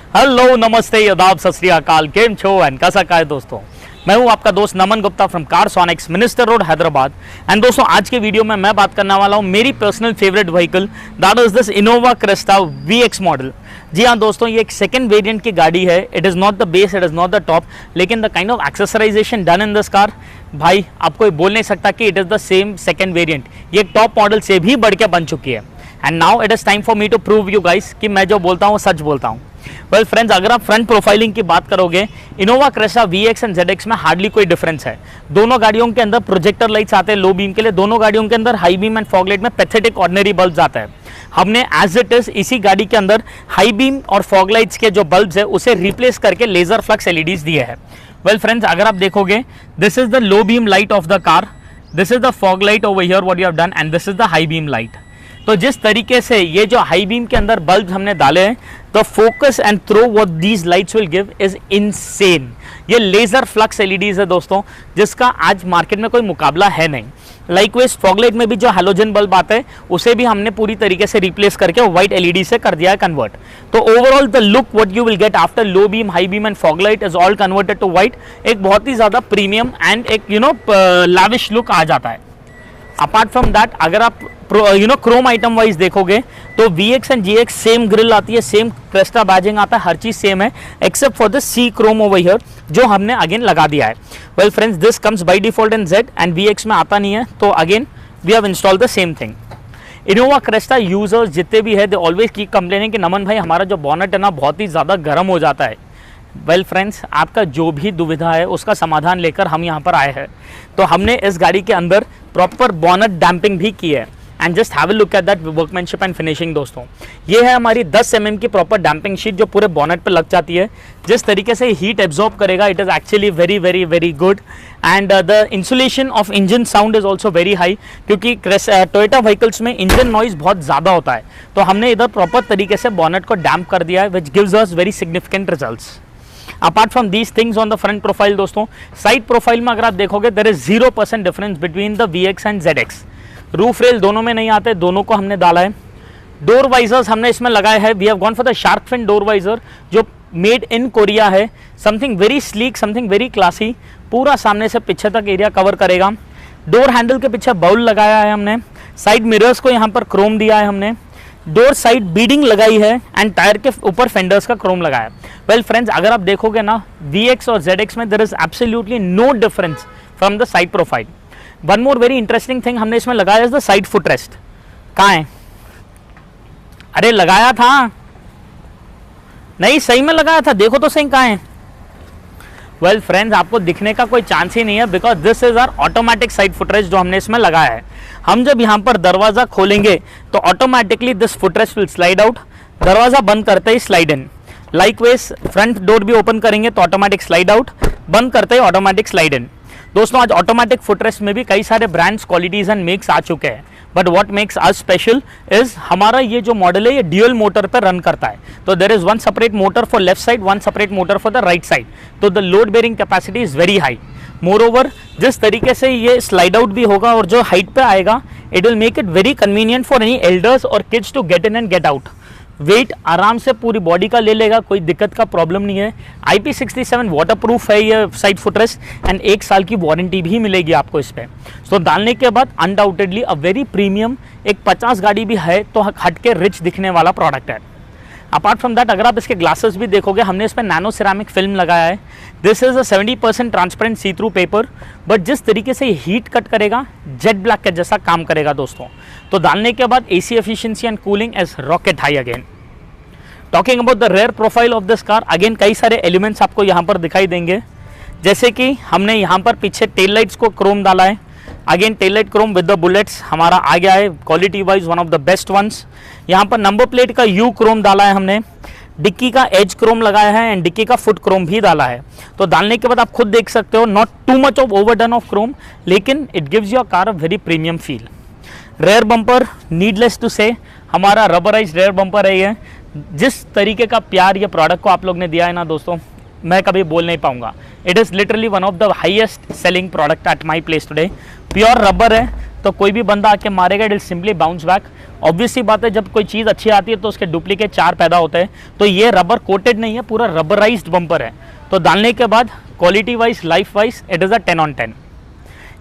Hello, नमस्ते, आदाब, सत श्री अकाल, केम छो एंड कैसा का है दोस्तों। मैं हूं आपका दोस्त Naman Gupta from Carsonics, Minister Road, Hyderabad. And दोस्तों, आज के वीडियो में मैं बात करने वाला हूं मेरी personal favourite vehicle, that is this Innova Crysta VX model. जी हाँ दोस्तों, ये एक सेकंड वेरिएंट की गाड़ी है। It is not the base, it is not the top, लेकिन the kind of accessorization done in this car, भाई आपको बोल नहीं सकता कि it is the same second variant. ये टॉप मॉडल से भी बढ़ के बन चुकी है। And now it is time for me to prove you guys कि मैं जो बोलता हूँ सच बोलता हूँ। वेल फ्रेंड्स, अगर आप फ्रंट प्रोफाइलिंग की बात करोगे, Innova Crysta VX and ZX में हार्डली कोई डिफरेंस है। दोनों गाड़ियों के अंदर प्रोजेक्टर लाइट्स आते हैं लो बीम के लिए, दोनों गाड़ियों के अंदर high beam and fog light में पैथेटिक ऑर्डिनरी बल्ब्स आता है। हमने एज इट इज इसी गाड़ी के अंदर हाई बीम और फॉग लाइट्स के जो बल्ब्स है उसे रिप्लेस करके लेजर फ्लक्स LEDs दिए हैं। वेल फ्रेंड्स, अगर आप देखोगे, this is the low beam light of the car, this is the fog light over here what you have done, and this is the high beam light. तो जिस तरीके से ये जो हाई बीम के अंदर बल्ब हमने डाले हैं, तो focus and throw what these lights will give is insane. ये लेजर फ्लक्स LEDs है दोस्तों, जिसका आज मार्केट में कोई मुकाबला है नहीं। लाइकवाइज फॉग लाइट में भी जो हैलोजन बल्ब आता है उसे भी हमने पूरी तरीके से रिप्लेस करके व्हाइट LED से कर दिया है कन्वर्ट। तो overall the look what you will get after low beam, high beam and fog light is all converted to white. एक बहुत ही ज्यादा प्रीमियम एंड एक लाविश लुक आ जाता है। अपार्ट फ्रॉम दैट, अगर आप क्रोम आइटम वाइज देखोगे तो VX and GX same grill आती है, सेम क्रिस्टा बैजिंग आता है, हर चीज सेम है except for the C chrome over here जो हमने अगेन लगा दिया है। Well friends, this comes by default in Z and VX में आता नहीं है, तो again we have installed the same thing. Innova Crysta users जितने भी है, दे ऑलवेज कीप कंप्लेनिंग कि नमन भाई हमारा जो बॉनेट है ना बहुत ही ज़्यादा गर्म हो जाता है। वेल फ्रेंड्स, आपका जो भी दुविधा है उसका समाधान लेकर हम यहाँ पर आए हैं। तो हमने इस गाड़ी के अंदर प्रॉपर बॉनेट डैम्पिंग भी की है, and just have a look at that workmanship and finishing दोस्तों। ये है हमारी 10 mm की प्रॉपर डैम्पिंग शीट जो पूरे बॉनेट पे लग जाती है। जिस तरीके से हीट एब्जॉर्ब करेगा, it is actually very very very good. And the insulation of engine sound is also very high, क्योंकि टोयोटा व्हीकल्स में इंजन नॉइज बहुत ज़्यादा होता है। तो हमने इधर प्रॉपर तरीके से बॉनेट को डैम्प कर दिया है, which gives us very significant results. Apart from these things on the front profile दोस्तों, साइड प्रोफाइल में अगर आप देखोगे, there is 0% difference between the VX and ZX। Roof rail दोनों में नहीं आते, दोनों को हमने डाला है। डोर वाइजर्स हमने इसमें लगाए हैं, we have gone for the shark fin door visor जो मेड इन कोरिया है। Something very sleek, something very classy, पूरा सामने से पीछे तक एरिया कवर करेगा। डोर हैंडल के पीछे बाउल लगाया है हमने, साइड मिरर्स को यहाँ पर क्रोम दिया है हमने, डोर साइड बीडिंग लगाई है, एंड टायर के ऊपर फेंडर्स का क्रोम लगाया। वेल फ्रेंड्स, अगर आप देखोगे ना, VX और ZX में there is absolutely no difference from the side profile. One more very interesting thing हमने इसमें लगाया इज द साइड फुटरेस्ट। कहाँ है? अरे लगाया था नहीं, सही में लगाया था, देखो तो सही कहाँ है। वेल फ्रेंड्स, आपको दिखने का कोई चांस ही नहीं है, because this is our automatic side footrest जो हमने इसमें लगाया है। हम जब यहाँ पर दरवाजा खोलेंगे तो automatically this footrest will slide out, दरवाजा बंद करते ही slide in. Likewise front door भी ओपन करेंगे तो ऑटोमेटिक स्लाइड आउट, बंद करते ही ऑटोमेटिक स्लाइड इन। दोस्तों, आज ऑटोमेटिक फुटरेस्ट में भी कई सारे ब्रांड्स, क्वालिटीज एंड मेक्स आ चुके हैं, but what makes us special is हमारा ये जो मॉडल है ये ड्यूअल मोटर पर रन करता है। तो there is one separate motor for left side, one separate motor for the right side, तो the load bearing capacity is very high. Moreover, जिस तरीके से ये स्लाइड आउट भी होगा और जो हाइट पे आएगा, it will make it very convenient for any elders और kids to get in and get out. Wait आराम से पूरी बॉडी का ले लेगा, कोई दिक्कत का प्रॉब्लम नहीं है। IP67 वाटरप्रूफ है ये साइड फुटरेस्ट, एंड 1 साल की वारंटी भी मिलेगी आपको इस पर। तो डालने के बाद अनडाउटेडली अ वेरी प्रीमियम, एक 50 गाड़ी भी है तो हटके रिच दिखने वाला प्रोडक्ट है। अपार्ट फ्रॉम दैट, अगर आप इसके ग्लासेस भी देखोगे, हमने इस पर नैनो सिरामिक फिल्म लगाया है। This is a 70% transparent see through paper, but जिस तरीके से हीट कट करेगा, जेट ब्लैक के जैसा काम करेगा दोस्तों। तो डालने के बाद AC efficiency and cooling is rocket high again. Talking about the rare profile of this car, again कई सारे एलिमेंट्स आपको यहाँ पर दिखाई देंगे, जैसे कि हमने यहाँ पर पीछे टेल लाइट्स को क्रोम डाला है। Again tail light chrome with the bullets हमारा आ गया है, quality wise one of the best ones. यहाँ पर नंबर प्लेट का U क्रोम डाला है हमने, डिक्की का एज क्रोम लगाया है, एंड डिक्की का फुट क्रोम भी डाला है। तो डालने के बाद आप खुद देख सकते हो, not too much of overdone of chrome, लेकिन it gives your car a very premium feel. Rear bumper, needless to say, हमारा रबराइज रेयर बम्पर है ये। जिस तरीके का प्यार ये प्रोडक्ट को आप लोग ने दिया है ना दोस्तों, मैं कभी बोल नहीं पाऊंगा। It is literally one of the highest selling product at my place today. Pure rubber है, तो कोई भी बंदा आके मारेगा, it will simply bounce back. Obviously बात है, जब कोई चीज़ अच्छी आती है तो उसके डुप्लीकेट 4 पैदा होते हैं। तो ये रबर कोटेड नहीं है, पूरा रबराइज्ड बम्पर है। तो डालने के बाद quality wise, life wise it is a 10 on 10।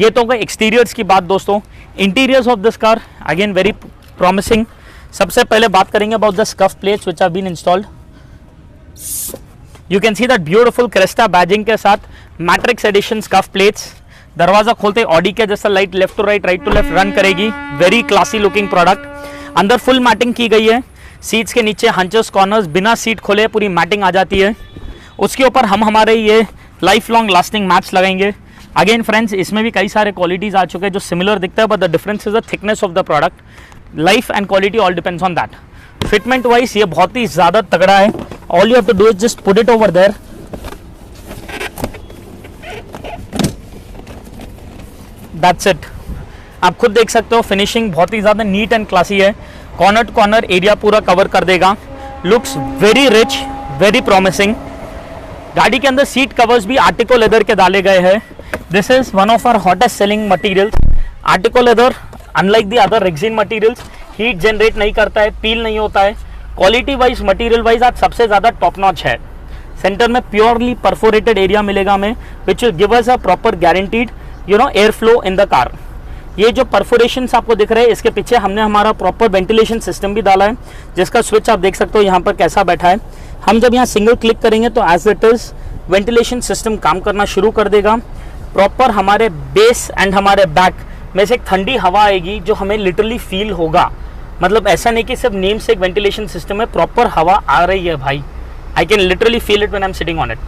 ये तो गए एक्सटीरियर्स की बात दोस्तों। Interiors of this car again very promising. सबसे पहले बात करेंगे about the scuff plates which have been installed. You can see that beautiful Crysta badging के साथ मैट्रिक्स एडिशन स्कफ प्लेट्स। दरवाजा खोलते ऑडी के जैसा light left to right to left run करेगी। Very classy looking product. अंदर full matting की गई है। सीट्स के नीचे हंचर्स कॉर्नर्स, बिना सीट खोले पूरी मैटिंग आ जाती है। उसके ऊपर हम हमारे ये लाइफ लॉन्ग लास्टिंग मैट्स लगाएंगे। अगेन फ्रेंड्स, इसमें भी कई सारे क्वालिटीज आ चुके हैं जो सिमिलर दिखता है, but the difference is the thickness of the product. Life and quality all depends on that. Fitment wise ये बहुत ही ज्यादा तगड़ा है। All you have to do is just put it over there. That's it. आप खुद देख सकते हो फिनिशिंग बहुत ही ज्यादा नीट एंड क्लासी है। कॉर्नर टू कॉर्नर एरिया पूरा कवर कर देगा। Looks very rich, very promising. गाड़ी के अंदर सीट कवर्स भी आर्टिको लेदर के डाले गए हैं। This is one of our hottest selling materials. Artico leather unlike the other rexine materials heat generate नहीं करता है, पील नहीं होता है। क्वालिटी वाइज, मटेरियल वाइज आज सबसे ज्यादा टॉप नॉच है। सेंटर में प्योरली परफोरेटेड एरिया मिलेगा हमें, which will give us a proper guaranteed air flow in the car. ये जो परफोरेशंस आपको दिख रहे हैं, इसके पीछे हमने हमारा प्रॉपर वेंटिलेशन सिस्टम भी डाला है, जिसका स्विच आप देख सकते हो यहाँ पर कैसा बैठा है। हम जब यहाँ सिंगल क्लिक करेंगे तो as it is ventilation system काम करना शुरू कर देगा। प्रॉपर हमारे बेस एंड हमारे बैक में से एक ठंडी हवा आएगी जो हमें लिटरली फील होगा। मतलब ऐसा नहीं कि सिर्फ नेम से एक वेंटिलेशन सिस्टम है, प्रॉपर हवा आ रही है भाई। I can literally feel it when I am sitting on it.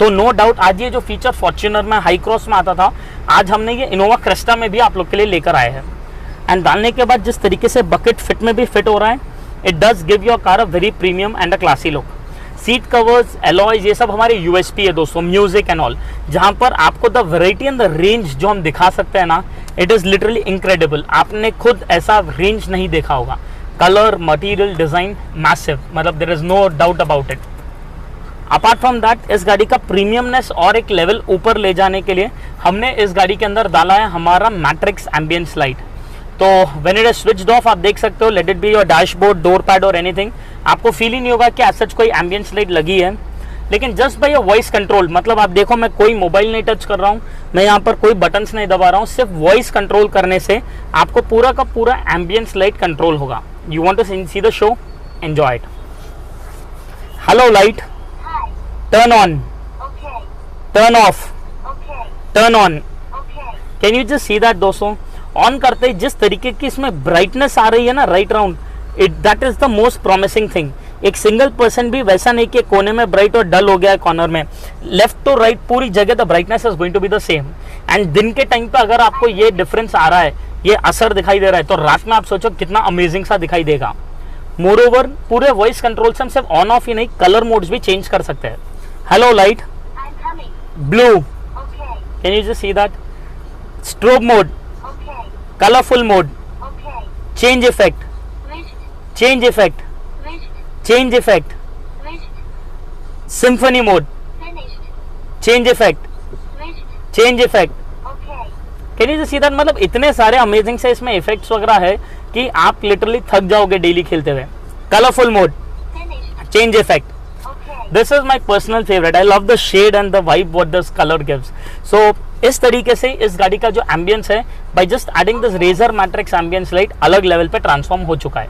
तो नो डाउट आज ये जो फीचर फॉर्च्यूनर में हाई क्रॉस में आता था, आज हमने ये इनोवा क्रिस्टा में भी आप लोग के लिए लेकर आए हैं। एंड डालने के बाद जिस तरीके से बकेट फिट में भी फिट हो रहा है, it does give your car a very premium and a classy look. Seat covers, alloys, ये सब हमारे यूएसपी है दोस्तों, म्यूजिक एंड ऑल, जहां पर आपको the variety and the range जो हम दिखा सकते हैं ना, इट इज लिटरली इनक्रेडिबल। आपने खुद ऐसा रेंज नहीं देखा होगा। कलर, मटेरियल, डिजाइन मैसिव, मतलब there is no doubt about it. Apart from that, इस गाड़ी का प्रीमियमनेस और एक लेवल ऊपर ले जाने के लिए हमने इस गाड़ी के अंदर डाला है हमारा मैट्रिक्स एम्बियंस लाइट। तो when it is switched off, आप देख सकते हो, let it be your dashboard, door pad और एनीथिंग, आपको फील ही नहीं होगा कि एज सच कोई एम्बियंस लाइट लगी है। लेकिन just by your voice control, मतलब आप देखो मैं कोई मोबाइल नहीं टच कर रहा हूँ, मैं यहाँ पर कोई बटन्स नहीं दबा रहा हूँ, सिर्फ वॉइस कंट्रोल करने से आपको पूरा का पूरा एम्बियंस लाइट कंट्रोल होगा। You want to see the show, enjoy it. Hello light, turn on, okay, turn off, okay, turn on, okay. Can you just see that दोस्तों? ऑन करते ही जिस तरीके की इसमें ब्राइटनेस आ रही है ना right round, it that is the most promising thing. एक सिंगल पर्सन भी वैसा नहीं कि कोने में ब्राइट और डल हो गया है कॉर्नर में, लेफ्ट टू राइट पूरी जगह the brightness is going to be the same. And दिन के टाइम पे अगर आपको ये डिफरेंस आ रहा है, ये असर दिखाई दे रहा है, तो रात में आप सोचो कितना अमेजिंग सा दिखाई देगा। मोर ओवर पूरे वॉइस कंट्रोल से हम सिर्फ ऑन ऑफ ही नहीं, कलर मोड्स भी चेंज कर सकते हैं। Hello light, I'm coming. Blue, okay. Can you just see that? Strobe mode, okay. Colorful mode, okay. Change effect, switched. Change effect, switched. Change effect, switched. Symphony mode, finished. Change effect, switched. Change effect, okay. Can you just see that? मतलब इतने सारे amazing से इसमें effects वगैरह है कि आप literally थक जाओगे डेली खेलते हुए। Colorful mode, finished. Change effect. This is my personal favorite. I love the shade and the vibe what this color gives. So इस तरीके से इस गाड़ी का जो ambience है, by just adding this Razr Matrix ambience light, अलग level पे ट्रांसफॉर्म हो चुका है।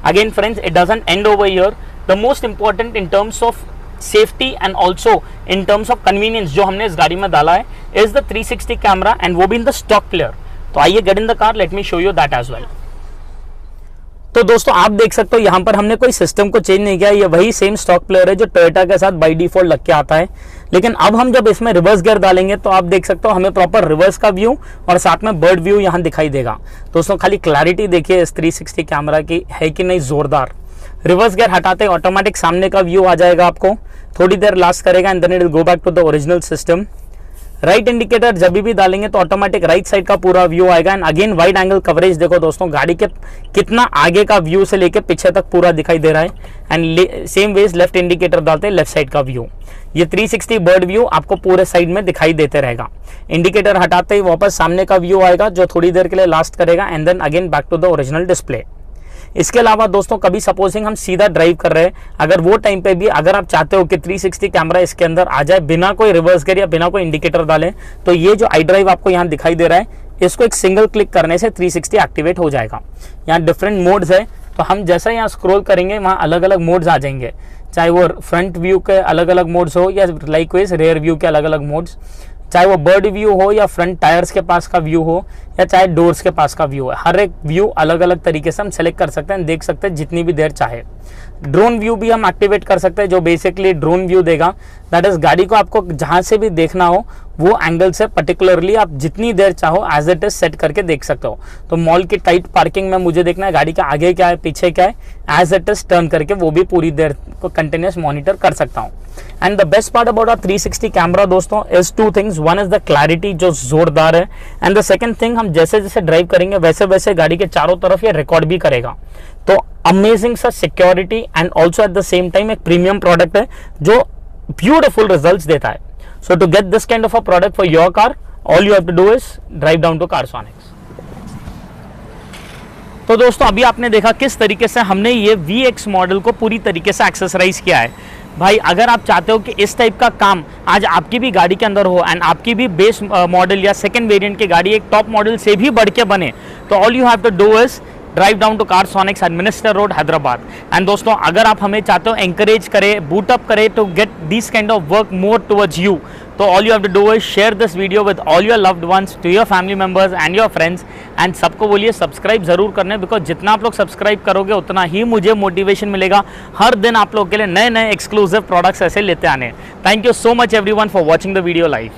Again friends, it doesn't end over here. The most important in terms of safety and also in terms of convenience जो हमने इस गाड़ी में डाला है, is the 360 कैमरा, and वो भी in the stock player. तो आइए get in the car, let me show you that as well. तो दोस्तों आप देख सकते हो यहाँ पर हमने कोई सिस्टम को चेंज नहीं किया, ये वही सेम स्टॉक प्लेयर है जो टोयोटा के साथ बाय डिफॉल्ट लग के आता है। लेकिन अब हम जब इसमें रिवर्स गियर डालेंगे तो आप देख सकते हो हमें प्रॉपर रिवर्स का व्यू और साथ में बर्ड व्यू यहाँ दिखाई देगा। दोस्तों खाली क्लैरिटी देखिए इस 360 कैमरा की है कि नहीं, जोरदार। रिवर्स गियर हटाते ऑटोमेटिक सामने का व्यू आ जाएगा आपको, थोड़ी देर लास्ट करेगा and then it will go back to the original system. Right indicator जब भी डालेंगे तो ऑटोमेटिक राइट साइड का पूरा व्यू आएगा। And again wide angle coverage देखो दोस्तों, गाड़ी के कितना आगे का व्यू से लेके पीछे तक पूरा दिखाई दे रहा है। And same ways left indicator डालते हैं, लेफ्ट साइड का व्यू, ये 360 बर्ड व्यू आपको पूरे साइड में दिखाई देते रहेगा। इंडिकेटर हटाते ही वापस सामने का व्यू आएगा जो थोड़ी देर के लिए लास्ट करेगा and then again back to the original display. इसके अलावा दोस्तों कभी सपोजिंग हम सीधा ड्राइव कर रहे हैं, अगर वो टाइम पे भी अगर आप चाहते हो कि 360 कैमरा इसके अंदर आ जाए बिना कोई रिवर्स गियर या बिना कोई इंडिकेटर डाले, तो ये जो आई ड्राइव आपको यहाँ दिखाई दे रहा है, इसको एक सिंगल क्लिक करने से 360 एक्टिवेट हो जाएगा। यहाँ डिफरेंट मोड्स है, तो हम जैसा यहाँ स्क्रॉल करेंगे वहाँ अलग अलग मोड्स आ जाएंगे, चाहे वो फ्रंट व्यू के अलग अलग मोड्स हो या लाइकवाइज रेयर व्यू के अलग अलग मोड्स, चाहे वो बर्ड व्यू हो या फ्रंट टायर्स के पास का व्यू हो या चाहे डोर्स के पास का व्यू हो, हर एक व्यू अलग अलग तरीके से हम सेलेक्ट कर सकते हैं, देख सकते हैं जितनी भी देर चाहे। ड्रोन व्यू भी हम एक्टिवेट कर सकते हैं, जो बेसिकली ड्रोन व्यू देगा, दैट इज गाड़ी को आपको जहां से भी देखना हो वो एंगल से पर्टिकुलरली आप जितनी देर चाहो एज इट इज सेट करके देख सकते हो। तो मॉल की टाइट पार्किंग में मुझे देखना है गाड़ी के आगे क्या है पीछे क्या है, एज इट इज टर्न करके वो भी पूरी देर को कंटिन्यूस मॉनिटर कर सकता हूँ। And the best part about 360 camera दोस्तों is two things, one is the clarity जो जोरदार है, एंड द सेकंड थिंग हम जैसे जैसे ड्राइव करेंगे वैसे वैसे गाड़ी के चारों तरफ ये रिकॉर्ड भी करेगा। तो अमेजिंग सा security and also at the same time एक प्रीमियम प्रोडक्ट है जो ब्यूटीफुल रिजल्ट्स देता है। So to get this kind of a product for your car, all you have to do is drive down to Carsonics. तो दोस्तों अभी आपने देखा किस तरीके से हमने ये VX मॉडल को पूरी तरीके से एक्सेसराइज किया है। भाई अगर आप चाहते हो कि इस टाइप का काम आज आपकी भी गाड़ी के अंदर हो एंड आपकी भी बेस मॉडल या सेकंड वेरिएंट की गाड़ी एक टॉप मॉडल से भी बढ़ के बने, तो all you have to do is drive down to Carsonics at Minister Road Hyderabad. And दोस्तों अगर आप हमें चाहते हो एंकरेज करें, बूट अप करें to get this kind of work more towards you, तो all you have to do is share this video with all your loved ones, to your family members and your friends, and सबको बोलिए subscribe जरूर करने, because जितना आप लोग subscribe करोगे उतना ही मुझे मोटिवेशन मिलेगा हर दिन आप लोग के लिए नए नए एक्सक्लूसिव प्रोडक्ट्स ऐसे लेते आने। Thank you so much everyone for watching the video live.